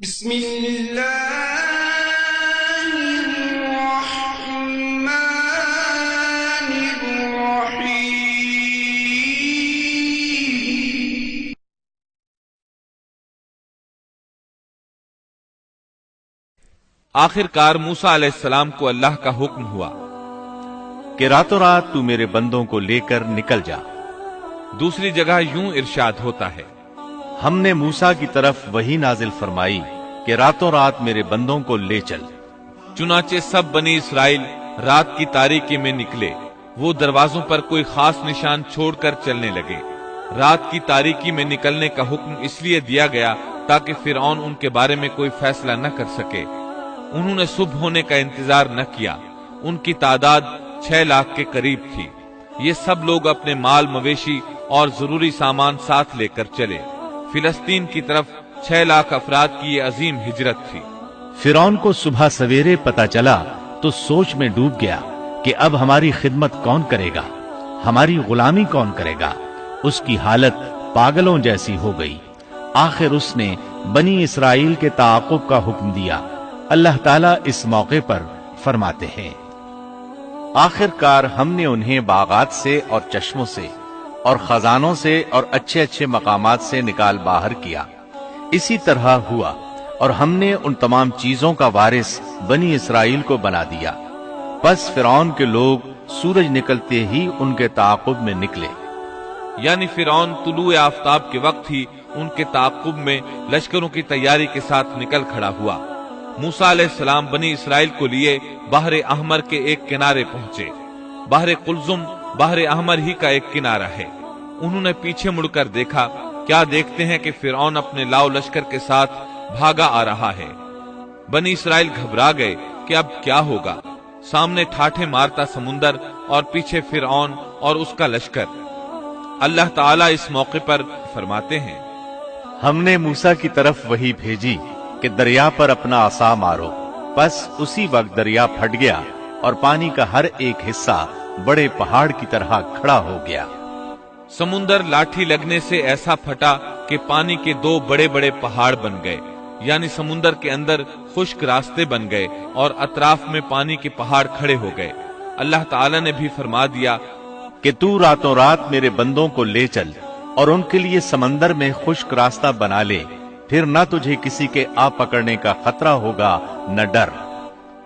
بسم اللہ الرحمن الرحیم۔ آخر کار موسیٰ علیہ السلام کو اللہ کا حکم ہوا کہ راتوں رات تو میرے بندوں کو لے کر نکل جا۔ دوسری جگہ یوں ارشاد ہوتا ہے، ہم نے موسیٰ کی طرف وحی نازل فرمائی کہ راتوں رات میرے بندوں کو لے چل۔ چنانچہ سب بنی اسرائیل رات کی تاریکی میں نکلے، وہ دروازوں پر کوئی خاص نشان چھوڑ کر چلنے لگے۔ رات کی تاریکی میں نکلنے کا حکم اس لیے دیا گیا تاکہ فرعون ان کے بارے میں کوئی فیصلہ نہ کر سکے۔ انہوں نے صبح ہونے کا انتظار نہ کیا۔ ان کی تعداد 6 لاکھ کے قریب تھی۔ یہ سب لوگ اپنے مال مویشی اور ضروری سامان ساتھ لے کر چلے۔ فلسطین کی طرف 6 لاکھ افراد کی یہ عظیم ہجرت تھی۔ فرعون کو صبح سویرے پتا چلا تو سوچ میں ڈوب گیا کہ اب ہماری خدمت کون کرے گا، ہماری غلامی کون کرے گا۔ اس کی حالت پاگلوں جیسی ہو گئی۔ آخر اس نے بنی اسرائیل کے تعاقب کا حکم دیا۔ اللہ تعالیٰ اس موقع پر فرماتے ہیں، آخر کار ہم نے انہیں باغات سے اور چشموں سے اور خزانوں سے اور اچھے اچھے مقامات سے نکال باہر کیا۔ اسی طرح ہوا، اور ہم نے ان تمام چیزوں کا وارث بنی اسرائیل کو بنا دیا۔ پس فرعون کے لوگ سورج نکلتے ہی ان کے تعاقب میں نکلے۔ یعنی فرعون طلوع آفتاب کے وقت ہی ان کے تعاقب میں لشکروں کی تیاری کے ساتھ نکل کھڑا ہوا۔ موسیٰ علیہ السلام بنی اسرائیل کو لیے بحر احمر کے ایک کنارے پہنچے۔ بحر قلزم بحر احمر ہی کا ایک کنارہ ہے۔ انہوں نے پیچھے مڑ کر دیکھا، کیا دیکھتے ہیں کہ فرعون اپنے لاؤ لشکر کے ساتھ بھاگا آ رہا ہے۔ بنی اسرائیل گھبرا گئے کہ اب کیا ہوگا۔ سامنے ٹھاٹھے مارتا سمندر اور پیچھے فرعون اور اس کا لشکر۔ اللہ تعالیٰ اس موقع پر فرماتے ہیں، ہم نے موسیٰ کی طرف وحی بھیجی کہ دریا پر اپنا عصا مارو۔ پس اسی وقت دریا پھٹ گیا اور پانی کا ہر ایک حصہ بڑے پہاڑ کی طرح کھڑا ہو گیا۔ سمندر لاٹھی لگنے سے ایسا پھٹا کہ پانی کے 2 بڑے بڑے پہاڑ بن گئے، یعنی سمندر کے اندر خشک راستے بن گئے اور اطراف میں پانی کے پہاڑ کھڑے ہو گئے۔ اللہ تعالیٰ نے بھی فرما دیا کہ تو راتوں رات میرے بندوں کو لے چل اور ان کے لیے سمندر میں خشک راستہ بنا لے، پھر نہ تجھے کسی کے آ پکڑنے کا خطرہ ہوگا نہ ڈر۔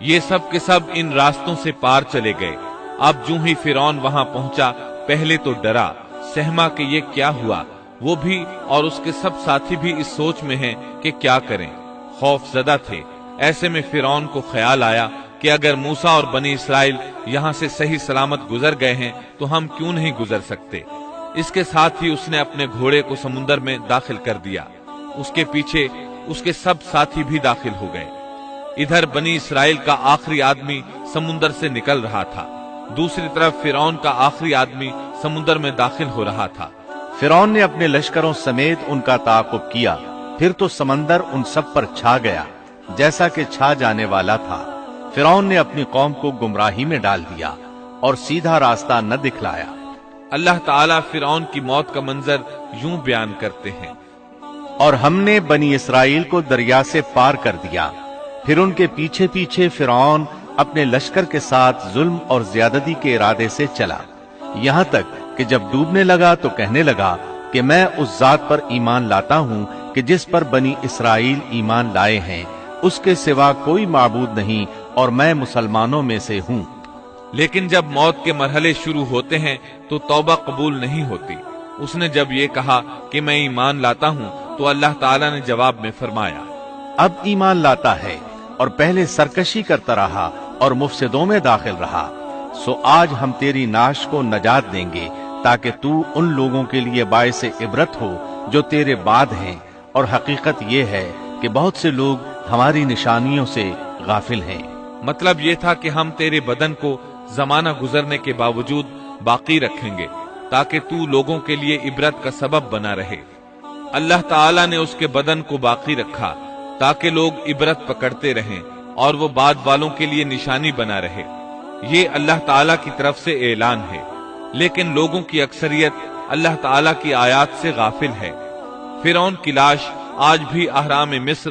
یہ سب کے سب ان راستوں سے پار چلے گئے۔ اب جو ہی فرعون وہاں پہنچا، پہلے تو ڈرا، سہما کہ یہ کیا ہوا۔ وہ بھی اور اس کے سب ساتھی بھی اس سوچ میں ہیں کہ کیا کریں، خوف زدہ تھے۔ ایسے میں فرعون کو خیال آیا کہ اگر موسیٰ اور بنی اسرائیل یہاں سے صحیح سلامت گزر گئے ہیں تو ہم کیوں نہیں گزر سکتے۔ اس کے ساتھ ہی اس نے اپنے گھوڑے کو سمندر میں داخل کر دیا۔ اس کے پیچھے اس کے سب ساتھی بھی داخل ہو گئے۔ ادھر بنی اسرائیل کا آخری آدمی سمندر سے نکل رہا تھا، دوسری طرف فرعون کا آخری آدمی سمندر میں داخل ہو رہا تھا۔ فرعون نے اپنے لشکروں سمیت ان کا تعاقب کیا، پھر تو سمندر ان سب پر چھا گیا جیسا کہ چھا جانے والا تھا۔ فرعون نے اپنی قوم کو گمراہی میں ڈال دیا اور سیدھا راستہ نہ دکھلایا۔ اللہ تعالیٰ فرعون کی موت کا منظر یوں بیان کرتے ہیں، اور ہم نے بنی اسرائیل کو دریا سے پار کر دیا، پھر ان کے پیچھے پیچھے فرعون اپنے لشکر کے ساتھ ظلم اور زیادتی کے ارادے سے چلا، یہاں تک کہ جب ڈوبنے لگا تو کہنے لگا کہ میں اس ذات پر ایمان لاتا ہوں کہ جس پر بنی اسرائیل ایمان لائے ہیں، اس کے سوا کوئی معبود نہیں اور میں مسلمانوں میں سے ہوں۔ لیکن جب موت کے مرحلے شروع ہوتے ہیں تو توبہ قبول نہیں ہوتی۔ اس نے جب یہ کہا کہ میں ایمان لاتا ہوں تو اللہ تعالیٰ نے جواب میں فرمایا، اب ایمان لاتا ہے اور پہلے سرکشی کرتا رہا اور مفسدوں میں داخل رہا، سو آج ہم تیری ناش کو نجات دیں گے تاکہ تو ان لوگوں کے لیے باعث عبرت ہو جو تیرے بعد ہیں، اور حقیقت یہ ہے کہ بہت سے لوگ ہماری نشانیوں سے غافل ہیں۔ مطلب یہ تھا کہ ہم تیرے بدن کو زمانہ گزرنے کے باوجود باقی رکھیں گے تاکہ تو لوگوں کے لیے عبرت کا سبب بنا رہے۔ اللہ تعالیٰ نے اس کے بدن کو باقی رکھا تاکہ لوگ عبرت پکڑتے رہیں اور وہ بعد والوں کے لیے نشانی بنا رہے۔ یہ اللہ تعالیٰ کی طرف سے اعلان ہے، لیکن لوگوں کی اکثریت اللہ تعالیٰ کی آیات سے غافل ہے۔ فرعون کی لاش آج بھی اہرام مصر